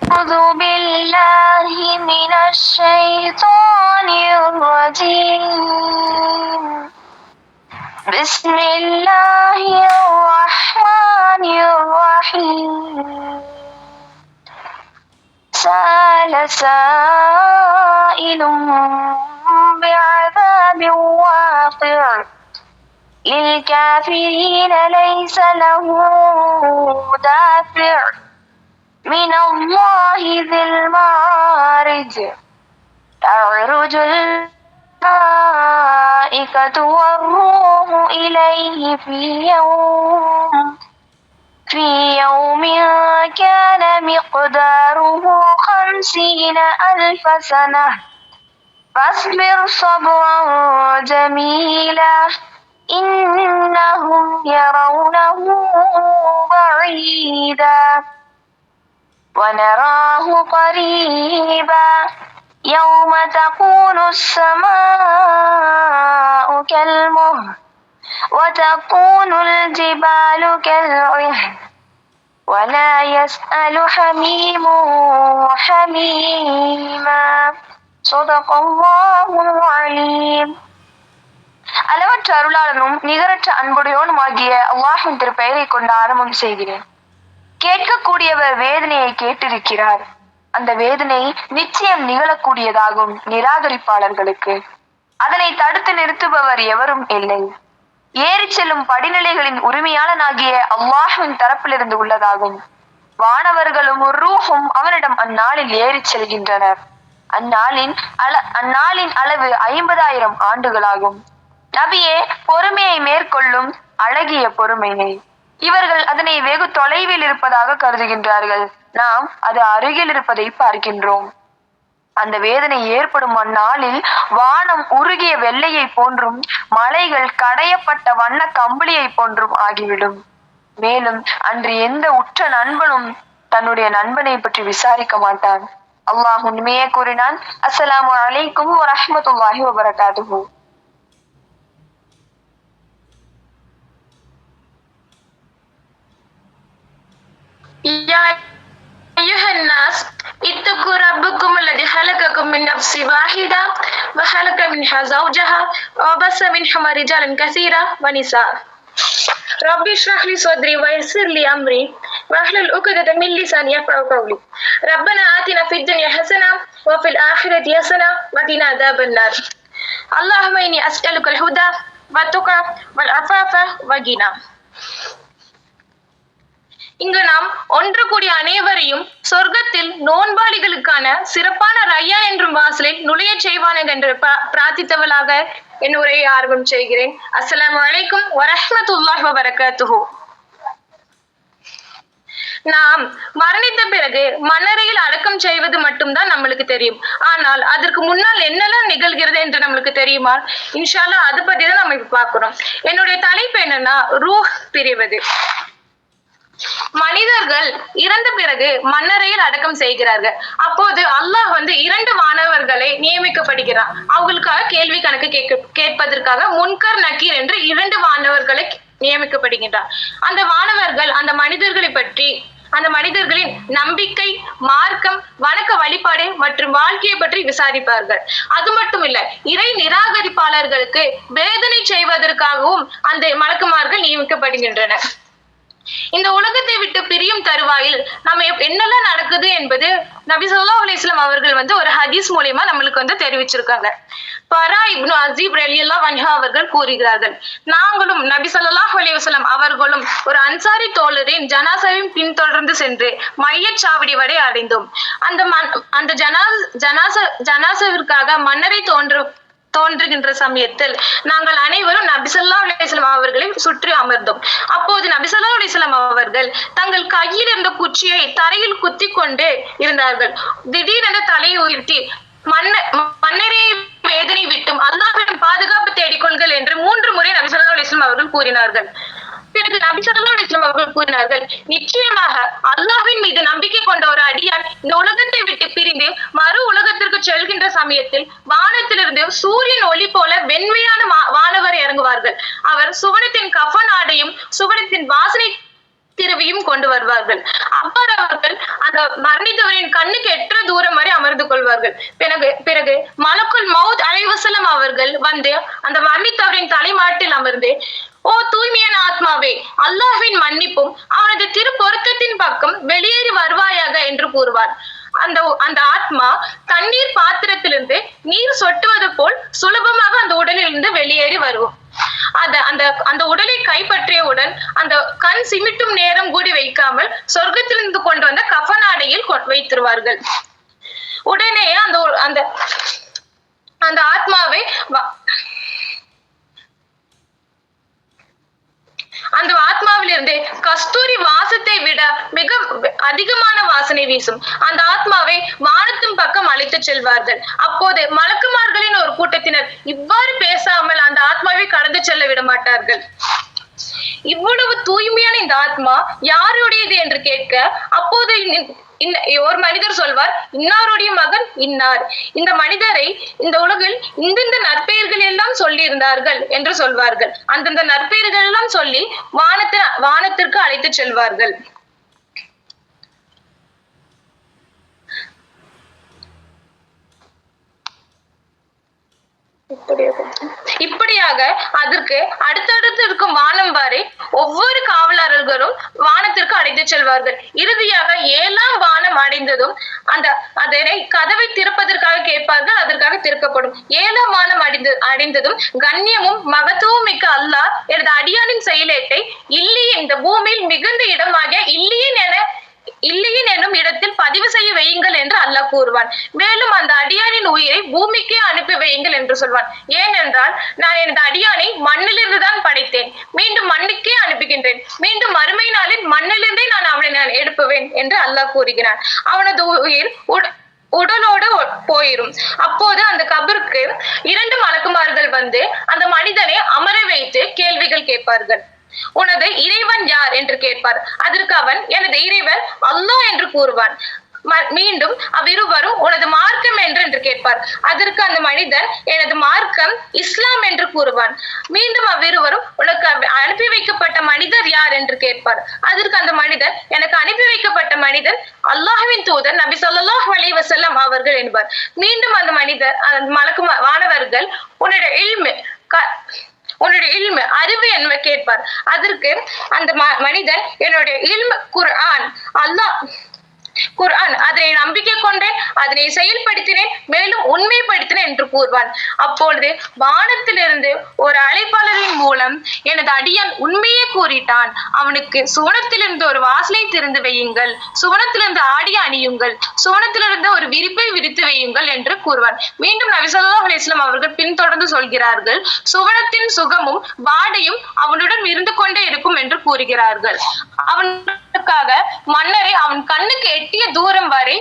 أعوذ بالله من الشيطان الرجيم. بسم الله الرحمن الرحيم. سأل سائل بعذاب واقع للكافرين ليس له دافع من الله ذي المعارج. تعرج الملائكة والروح إليه في يوم كان مقداره 50,000 سنة فاصبر صبرا جميلا إنهم يرونه بعيدا ونراه قريبا يوم تكون السماء كالمهل وتكون الجبال كالعهن ولا يسأل حميم حميما. صدق الله العليم. அளவற்ற அருளாளனும் நிகரற்ற அன்புடையோனுமாகிய அல்லாஹ்வின் திருப்பெயரை கொண்டு ஆரம்பம் செய்கிறேன். கேட்கக்கூடியவர் வேதனையை கேட்டிருக்கிறார். அந்த வேதனை நிச்சயம் நிகழக்கூடியதாகும் நிராகரிப்பாளர்களுக்கு. அதனை தடுத்து நிறுத்துபவர் எவரும் இல்லை. ஏறி செல்லும் படிநிலைகளின் உரிமையாளனாகிய அல்லாஹ்வின் தரப்பிலிருந்து உள்ளதாகும். வானவர்களும் ரூஹும் அவனிடம் அந்நாளில் ஏறி செல்கின்றனர். அந்நாளின் அளவு 50,000 ஆண்டுகளாகும். நபியே, பொறுமையை மேற்கொள்ளும் அழகிய பொறுமையை. இவர்கள் அதனை வெகு தொலைவில் இருப்பதாக கருதுகின்றார்கள். நாம் அது அருகில் இருப்பதை பார்க்கின்றோம். அந்த வேதனை ஏற்படும் அந்நாளில் வானம் உருகிய வெள்ளையை போன்றும் மலைகள் கடையப்பட்ட வண்ண கம்பளியை போன்றும் ஆகிவிடும். மேலும் அன்று எந்த உற்ற நண்பனும் தன்னுடைய நண்பனை பற்றி விசாரிக்க மாட்டான். அல்லாஹ் உண்மையே கூறினான். அஸ்ஸலாமு அலைக்கும் வரஹ்மத்துல்லாஹி வபரகாத்துஹு. يا أيها الناس اتقوا ربكم الذي خلقكم من نفس واحدة وخلق منها زوجها وبث منهما رجالا كثيرا ونساء. ربي اشرح لي صدري ويسر لي أمري واحلل عقدة من لساني يفقهوا قولي. ربنا آتنا في الدنيا حسنة وفي الآخرة حسنة وقنا عذاب النار. اللهم إني أسألك الهدى والتقى والعفاف والغنى. இங்கு நாம் ஒன்று கூடிய அனைவரையும் சொர்க்கத்தில் நோன்பாளிகளுக்கான சிறப்பான ரையா என்றும் வாசலில் நுழைய செய்வானக என்று பிரார்த்தித்தவளாக என் உரையை ஆரம்பம் செய்கிறேன். அஸ்ஸலாமு அலைக்கும் வரஹ்மத்துல்லாஹி வபரகாத்துஹு. நாம் மரணித்த பிறகு மண்ணறையில் அடக்கம் செய்வது மட்டும்தான் நம்மளுக்கு தெரியும். ஆனால் அதற்கு முன்னால் என்னெல்லாம் நிகழ்கிறது என்று நம்மளுக்கு தெரியுமா? இன்ஷா அல்லாஹ் அதை பத்தி தான் நம்ம இப்ப பார்க்கிறோம். என்னுடைய தலைப்பு என்னன்னா ரூஹ் பிரிவது. மனிதர்கள் இறந்த பிறகு மண்ணறையில் அடக்கம் செய்கிறார்கள். அப்போது அல்லாஹ் 2 வானவர்களை நியமிக்கப்படுகிறார். அவங்களுக்காக கேள்வி கணக்கு கேட்பதற்காக முன்கர் நக்கீர் என்று 2 வானவர்களை நியமிக்கப்படுகின்றார். அந்த வானவர்கள் அந்த மனிதர்களை பற்றி, அந்த மனிதர்களின் நம்பிக்கை, மார்க்கம், வணக்க வழிபாடு மற்றும் வாழ்க்கையை பற்றி விசாரிப்பார்கள். அது மட்டும் இல்ல, இறை நிராகரிப்பாளர்களுக்கு வேதனை செய்வதற்காகவும் அந்த மலக்குமார்கள் நியமிக்கப்படுகின்றனர். இந்த உலகத்தை விட்டு பிரியும் தருவாயில் நம்ம என்னெல்லாம் நடக்குது என்பது நபி ஸல்லல்லாஹு அலைஹி வஸல்லம் அவர்கள் ஒரு ஹதீஸ் மூலமா நம்மளுக்கு தெரிவிச்சிருக்காங்க. பரா இப்னு அஸீப் ரலியல்லாஹு அன்ஹு அவர்கள் கூறுகிறார்கள், நாங்களும் நபி ஸல்லல்லாஹு அலைஹி வஸல்லம் அவர்களும் ஒரு அன்சாரி தோழரின் ஜனாசாவையும் பின்தொடர்ந்து சென்று மையச் சாவடி வரை அடைந்தோம். அந்த ஜனாசாவிற்காக மன்னரை தோன்றுகின்ற சமயத்தில் நாங்கள் அனைவரும் நபி ஸல்லல்லாஹு அலைஹி வஸல்லம் அவர்களை சுற்றி அமர்ந்தோம். அப்போது நபி ஸல்லல்லாஹு அலைஹி வஸல்லம் அவர்கள் தங்கள் கையில் இருந்த குச்சியை தரையில் குத்தி கொண்டு இருந்தார்கள். திடீரென தலையை உயர்த்தி மன்னரை வேதனை விட்டும் அல்லாஹ்விடம் பாதுகாப்பு தேடிக்கொள்கள் என்று 3 முறை நபி ஸல்லல்லாஹு அலைஹி வஸல்லம் அவர்கள் கூறினார்கள். பிறகு நபி ஸல்லல்லாஹு அலைஹி வஸல்லம் அவர்கள் கூறினார்கள், நிச்சயமாக அல்லாஹ்வின் மீது நம்பிக்கை கொண்ட ஒரு அடியான் இந்த உலகத்தை விட்டு பிரிந்து மறு உலகத்திற்கு செல்கின்ற சமயத்தில் வானத்திலிருந்து சூரியன் ஒளி போல வெண்மையான வானவர் இறங்குவார்கள். அவர் சுவனத்தின் கஃன் ஆடையும் சுவனத்தின் வாசனை திருவியும் கொண்டு வருவார்கள். அவ்வாறு அவர்கள் அந்த மரணித்தவரின் கண்ணுக்கு எற்ற தூரம் வரை அமர்ந்து கொள்வார்கள். பிறகு மலக்குல் மௌத் அலைஹிஸ்ஸலாம் அவர்கள் வந்து அந்த மரணித்தவரின் தலைமாட்டில் அமர்ந்து, ஓ தூய்மையான ஆத்மாவே, அல்லாஹ்வின் மன்னிப்பும் அவனது திரு பொருத்தத்தின் பக்கம் வெளியேறி வருவாயாக என்று கூறுவார். அந்த ஆத்மா தண்ணீர் பாத்திரத்திலிருந்து நீர் சொட்டுவது போல் சுலபமாக அந்த உடலிலிருந்து வெளியேறி வருவோம். அந்த உடலை கைப்பற்றியவுடன் அந்த கண் சிமிட்டும் நேரம் கூடி வைக்காமல் சொர்க்கத்திலிருந்து கொண்டு வந்த கஃனாடையில் வைத்திருவார்கள். உடனே அந்த ஆத்மாவை அந்த ஆத்மாவிலிருந்து கஸ்தூரி வாசத்தை விட மிக அதிகமான வாசனை வீசும். அந்த ஆத்மாவை வானத்தின் பக்கம் அழைத்து செல்வார்கள். அப்போது மலக்குமார்களின் ஒரு கூட்டத்தினர் இவ்வாறு பேசாமல் அந்த ஆத்மாவை கடந்து செல்ல விட மாட்டார்கள். இவ்வளவு தூய்மையான இந்த ஆத்மா யாருடையது என்று கேட்க, அப்போது ஒரு மனிதர் சொல்வார், இன்னாருடைய மகன் இன்னார், இந்த மனிதரை இந்த உலகில் இந்த நற்பெயர்கள் எல்லாம் சொல்லி இருந்தார்கள் என்று சொல்வார்கள். அந்தந்த நற்பெயர்கள் எல்லாம் சொல்லி வானத்திற்கு அழைத்து செல்வார்கள். இப்படியாக அதற்கு அடுத்தடுத்து இருக்கும் வானம் வரை ஒவ்வொரு காவலர்களும் வானத்திற்கு அழைத்து செல்வார்கள். இறுதியாக 7ஆம் வானம் அடைந்ததும் அதனை கதவை திறப்பதற்காக கேட்பார்கள். அதற்காக திறக்கப்படும். 7ஆம் வானம் அடைந்ததும் கண்ணியமும் மகத்துவம் மிக்க அல்லாஹ் எனது அடியானின் செயலேட்டை இல்லியின், இந்த பூமியில் மிகுந்த இடமாகிய இல்லையின் என்னும் இடத்தில் பதிவு செய்ய வையுங்கள் என்று அல்லாஹ் கூறுவான். மேலும் அந்த அடியானின் உயிரை பூமிக்கே அனுப்பி வையுங்கள் என்று சொல்வான். ஏனென்றால் நான் எனது அடியானை மண்ணிலிருந்து தான் படைத்தேன், மீண்டும் மண்ணுக்கே அனுப்புகின்றேன், மீண்டும் மறுமை நாளில் மண்ணிலிருந்தே நான் எழுப்புவேன் என்று அல்லாஹ் கூறுகிறான். அவனது உயிர் உடலோடு போயிரும். அப்போது அந்த கபருக்கு 2 மலக்குமார்கள் வந்து அந்த மனிதனை அமர வைத்து கேள்விகள் கேட்பார்கள். உனது இறைவன் யார் என்று கேட்பார். அதற்கு அவன் எனது இறைவன் அல்லாஹ் என்று கூறுவான். மீண்டும் அவ்விருவரும் உனது மார்க்கம் என்று கேட்பார். அதற்கு அந்த மனிதன் எனது மார்க்கம் இஸ்லாம் என்று கூறுவான். மீண்டும் அவ்விருவரும் உனக்கு அனுப்பி வைக்கப்பட்ட மனிதர் யார் என்று கேட்பார். அதற்கு அந்த மனிதன் எனக்கு அனுப்பி வைக்கப்பட்ட மனிதன் அல்லாஹ்வின் தூதர் நபி ஸல்லல்லாஹு அலைஹி வஸல்லம் அவர்கள் என்பார். மீண்டும் அந்த மனிதர் வானவர்கள் உன்னுடைய இல்மு அறிவு என்ன கேட்பார். அதற்கு அந்த மனிதன் என்னுடைய இல்மு குர்ஆன் அதனை நம்பிக்கை கொண்டேன், அதனை செயல்படுத்தினேன், மேலும் உண்மைப்படுத்தினேன் என்று கூறுவான். அப்பொழுது வானத்திலிருந்து ஒரு அழைப்பாளரின் மூலம் எனது அடியான் உண்மையே கூறிட்டான், அவனுக்கு சுவனத்திலிருந்து ஒரு வாசலை திறந்து வையுங்கள், சுவனத்திலிருந்து ஆடி அணியுங்கள், சுவனத்திலிருந்து ஒரு விரிப்பை விரித்து வையுங்கள் என்று கூறுவான். மீண்டும் நபி ஸல்லல்லாஹு அலைஹி வஸல்லம் அவர்கள் பின்தொடர்ந்து சொல்கிறார்கள், சுவனத்தின் சுகமும் வாடையும் அவனுடன் இருந்து கொண்டே இருக்கும் என்று கூறுகிறார்கள். அவனுக்காக மன்னரை அவன் கண்ணுக்கு எட்டிய தூரம் வரை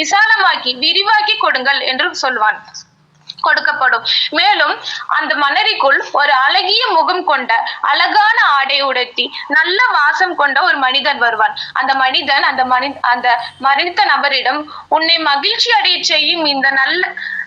விசாலமாக்கி விரிவாக்கி கொடுங்கள் என்று சொல்வான். கொடுக்கப்படும். மேலும் அந்த மன்னரிக்குள் ஒரு அழகிய முகம் கொண்ட அழகான ஆடை உடுத்தி நல்ல வாசம் கொண்ட ஒரு மனிதன் வருவான். அந்த மனிதன் அந்த மரணித்த நபரிடம், உன்னை மகிழ்ச்சி அடைய செய்யும் இந்த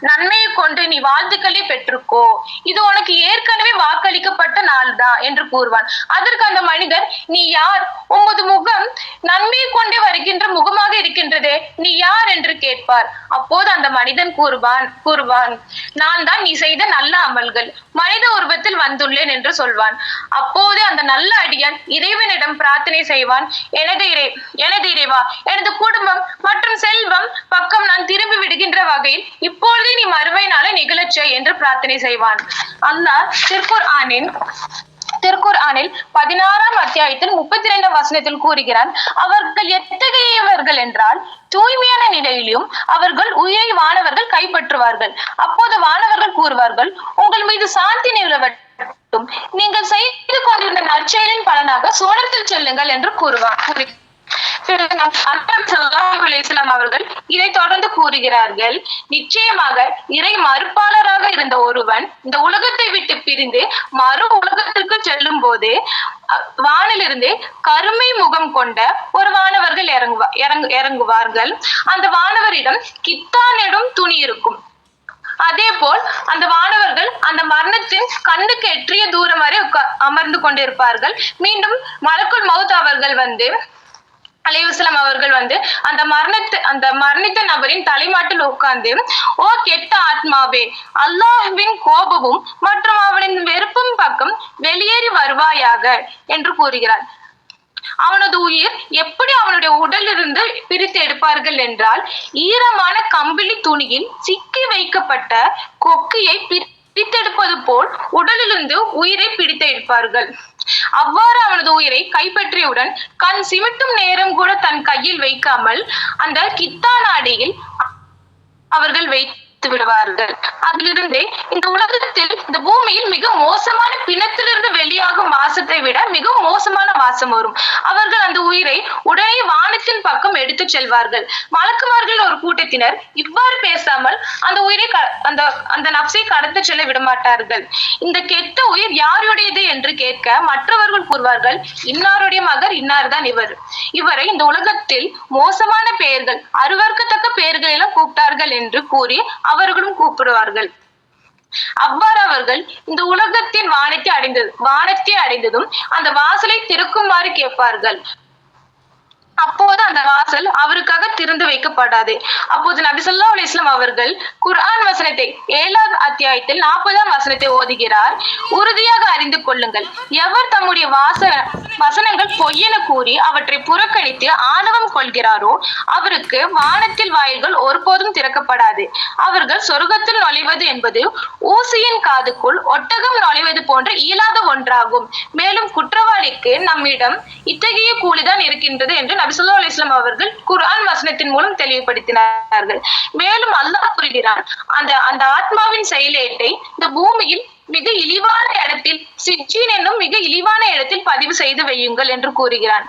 நன்மையை கொண்டு நீ வாழ்த்துக்களை பெற்றுக்கோ, இது உனக்கு ஏற்கனவே வாக்களிக்கப்பட்ட நாள் தான் என்று கூறுவான். அதற்கு அந்த மனிதர், நீ யார்? உமது முகம் நன்மையை கொண்டே வருகின்ற முகமாக இருக்கின்றதே, நீ யார் என்று கேட்பார். அப்போது அந்த மனிதன் கூறுவான், நான் தான் நீ செய்த நல்ல அமல்கள் மனித உருவத்தில் வந்துள்ளேன் என்று சொல்வான். அப்போது அந்த நல்ல அடியான் இறைவனிடம் பிரார்த்தனை செய்வான், எனது இறைவா, எனது குடும்பம் மற்றும் செல்வம் பக்கம் நான் திரும்பி விடுகின்ற வகையில் இப்பொழுதே நீ மறுமை நாளை நிகழச் செய் என்று பிரார்த்தனை செய்வான். அல்லாஹ் திருக்குர்ஆனில் 16ஆம் அத்தியாயத்தில் 32ஆம் வசனத்தில் கூறுகிறான், அவர்கள் எத்தகையவர்கள் என்றால் தூய்மையான நிலையிலும் அவர்கள் உயிரை வானவர்கள் கைப்பற்றுவார்கள். அப்போது வானவர்கள் கூறுவார்கள், உங்கள் மீது சாந்தி நிலவட்டும், நீங்கள் செய்து கொண்டிருந்த நற்செயலின் பலனாக சுவனத்தில் செல்லுங்கள் என்று கூறுவார். அவர்கள் இதை தொடர்ந்து கூறுகிறார்கள், நிச்சயமாக இறை மறுப்பாளராக இருந்த ஒருவன் இந்த உலகத்தை விட்டு பிரிந்து மறு உலகத்திற்கு செல்லும் போது வானிலிருந்து கருமை முகம் கொண்ட ஒரு வானவர்கள் இறங்குவார்கள். அந்த வானவரிடம் கித்தானிடம் துணி இருக்கும். அதே போல் அந்த வானவர்கள் அந்த மரணத்தின் கண்ணுக்கு எட்டிய தூரம் வரை அமர்ந்து கொண்டிருப்பார்கள். மீண்டும் மலக்குல் மௌத் அவர்கள் அலைஹிஸ்ஸலாம் அவர்கள் அந்த மரணித்த நபரின் தலைமாட்டில் உட்கார்ந்து, ஓ கெட்ட ஆத்மாவே, அல்லாஹ்வின் கோபமும் மற்றும் அவனின் வெறுப்பும் பக்கம் வெளியேறி வருவாயாக என்று கூறுகிறார். அவனது உயிர் எப்படி அவனுடைய உடலிலிருந்து பிரித்து எடுப்பார்கள் என்றால், ஈரமான கம்பிளி துணியில் சிக்கி வைக்கப்பட்ட கொக்கியை பிரித்தெடுப்பது போல் உடலிலிருந்து உயிரை பிடித்து எடுப்பார்கள். அவ்வாறு அவனது உயிரை கைப்பற்றியவுடன் கண் சிமிட்டும் நேரம் கூட தன் கையில் வைக்காமல் அந்த கித்தானாடியில் அவர்கள் வைத்து விடுவார்கள். அதிலிருந்தே இந்த உலகத்தில், இந்த பூமியில் மிக மோசமான பிணத்திலிருந்து வெளியாகும் வாசத்தை விட மிக மோசமான வாசம் வரும். அவர்கள் அந்த உயிரை உடனே வானத்தின் பக்கம் எடுத்து செல்வார்கள். மலக்குமார்கள் ஒரு கூட்டத்தினர் இவ்வாறு பேசாமல் அந்த உயிரை அந்த நப்சை கடந்து செல்ல விடமாட்டார்கள். இந்த கெட்ட உயிர் யாருடையது என்று கேட்க மற்றவர்கள் கூறுவார்கள், இன்னாருடைய மகர் இன்னார்தான் இவரை இந்த உலகத்தில் மோசமான பெயர்கள், அருவருக்கத்தக்க பெயர்களெல்லாம் கூப்பிட்டார்கள் என்று கூறி அவர்களும் கூப்பிடுவார்கள். அவ்வாறு அவர்கள் இந்த உலகத்தின் வானத்தை அடைந்ததும் அந்த வாசலை திறக்குமாறு கேட்பார்கள். அப்போது அந்த வாசல் அவருக்காக திறந்து வைக்கப்படாது. அப்போது நபி ஸல்லல்லாஹு அலைஹி வஸல்லம் அவர்கள் குர்ஆன் வசனத்தை 7வது அத்தியாயத்தில் 40ஆம் வசனத்தை ஓதுகிறார். உறுதியாக அறிந்து கொள்ளுங்கள், எவர் தம்முடைய வசனங்கள் பொய்யென கூறி அவற்றை புறக்கணித்து ஆணவம் கொள்கிறாரோ அவருக்கு வானத்தில் வாயில்கள் ஒருபோதும் திறக்கப்படாது. அவர்கள் சொர்க்கத்தில் நுழைவது என்பது ஊசியின் காதுக்குள் ஒட்டகம் நுழைவது போன்ற இயலாத ஒன்றாகும். மேலும் குற்றவாளிக்கு நம்மிடம் இத்தகைய கூலிதான் இருக்கின்றது என்று நபி ஸல்லல்லாஹு அலைஹி வஸல்லம் அவர்கள் குர்ஆன் வசனத்தின் மூலம் தெளிவுபடுத்தினார்கள். மேலும் அல்லாஹ் கூறுகிறான், அந்த ஆத்மாவின் செயலேட்டை இந்த பூமியில் மிக இழிவான இடத்தில், சிஜ்ஜீன் என்னும் மிக இழிவான இடத்தில் பதிவு செய்து வையுங்கள் என்று கூறுகிறான்.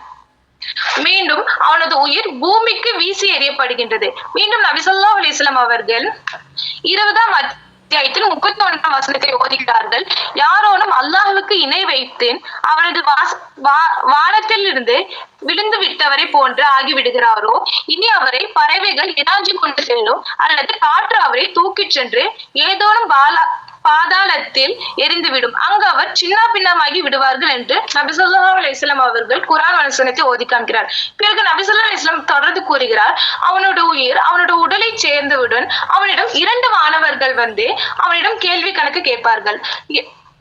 மீண்டும் அவனது உயிர் பூமிக்கு வீசி எறியப்படுகின்றது. மீண்டும் நபி ஸல்லல்லாஹு அலைஹி வஸல்லம் அவர்கள் 20ஆம் அத்தியாயத்தில் 31ஆம் வசனத்தை ஓதுகிறார்கள். யாரோனும் அல்லாஹ்வுக்கு இணை வைத்து அவனது வானத்தில் இருந்து விழுந்து விட்டவரை போன்று ஆகிவிடுகிறாரோ, இனி அவரை பறவைகள் இராஞ்சி கொண்டு செல்லும் அல்லது காற்று அவரை தூக்கிச் சென்று ஏதோனும் பாதாளத்தில் எரிந்துவிடும். அங்கு அவர் சின்ன பின்னமாகி விடுவார்கள் என்று நபி ஸல்லல்லாஹு அலைஹி வஸல்லம் அவர்கள் குர்ஆன் வசனத்தை ஓதி காண்கிறார். பிறகு நபி ஸல்லல்லாஹு அலைஹி வஸல்லம் தொடர்ந்து கூறுகிறார், அவனோட உயிர் அவனோட உடலை சேர்ந்தவுடன் அவனிடம் 2 வானவர்கள் அவனிடம் கேள்வி கணக்கு கேட்பார்கள்.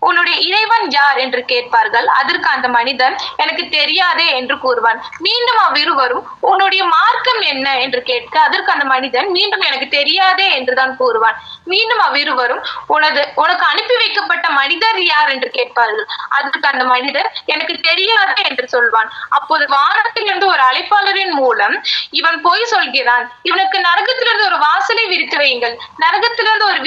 உன்னுடைய இறைவன் யார் என்று கேட்பார்கள். அதற்கு அந்த மனிதன் எனக்கு தெரியாதே என்று கூறுவான். மீண்டும் அவ்விருவரும் உன்னுடைய மார்க்கம் என்ன என்று கேட்க அதற்கு அந்த மனிதன் மீண்டும் எனக்கு தெரியாதே என்றுதான் கூறுவான். மீண்டும் அவ்விருவரும் உனக்கு அனுப்பி வைக்கப்பட்ட மனிதர் யார் என்று கேட்பார்கள். அதற்கு அந்த மனிதர் எனக்கு தெரியாதே என்று சொல்வான். அப்போது வானத்திலிருந்து ஒரு அழைப்பாளரின் மூலம், இவன் பொய் சொல்கிறான், இவனுக்கு நரகத்திலிருந்து ஒரு வாசலை விரித்து வையுங்கள், நரகத்திலிருந்து ஒரு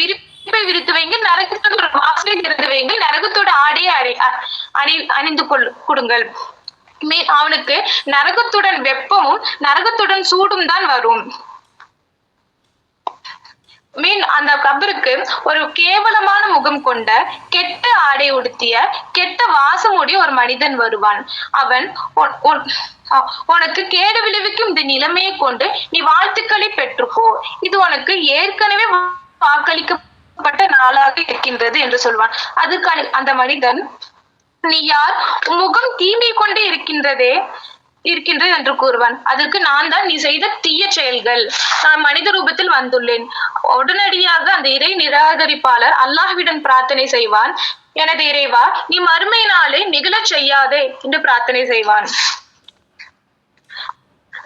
விரித்து வைங்க, நரகத்தோட ஒரு வாசலை திறந்து வைங்க, நரகத்தோட ஆடையை அணிந்து கொடுங்கள். அவனுக்கு நரகத்துடன் வெப்பமும் நரகத்துடன் சூடும் தான் வரும். அந்த கபருக்கு ஒரு கேவலமான முகம் கொண்ட, கெட்ட ஆடை உடுத்திய, கெட்ட வாசமுடைய ஒரு மனிதன் வருவான். அவன் உனக்கு கேடு விளைவிக்கும் இந்த நிலைமையை கொண்டு நீ வாழ்த்துக்களை பெற்றுக்கோ, இது உனக்கு ஏற்கனவே வாக்களிக்கப்பட்ட நாளாக இருக்கின்றது என்று சொல்வான். அதுக்கு அந்த மனிதன், நீ யார், முகம் தீமை கொண்டே இருக்கின்றது என்று கூறுவான். அதற்கு நான் தான் நீ செய்த தீய செயல்கள், நான் மனித ரூபத்தில் வந்துள்ளேன். உடனடியாக அந்த இறை நிராகரிப்பாளர் அல்லாஹ்விடம் பிரார்த்தனை செய்வான், எனது இறைவா, நீ மறுமை நாளை நிகழச் செய்யாதே என்று பிரார்த்தனை செய்வான்.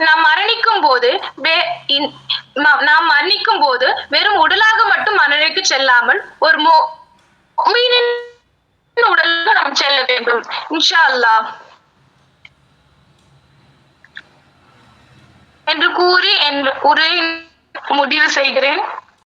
நாம் மரணிக்கும் போது வெறும் உடலாக மட்டும் மரணக்கு செல்லாமல் ஒரு முஃமினின் உடலுக்கு நாம் செல்ல வேண்டும் இன்ஷா அல்லாஹ் என்று கூறி என் உரையை முடிவு செய்கிறேன்.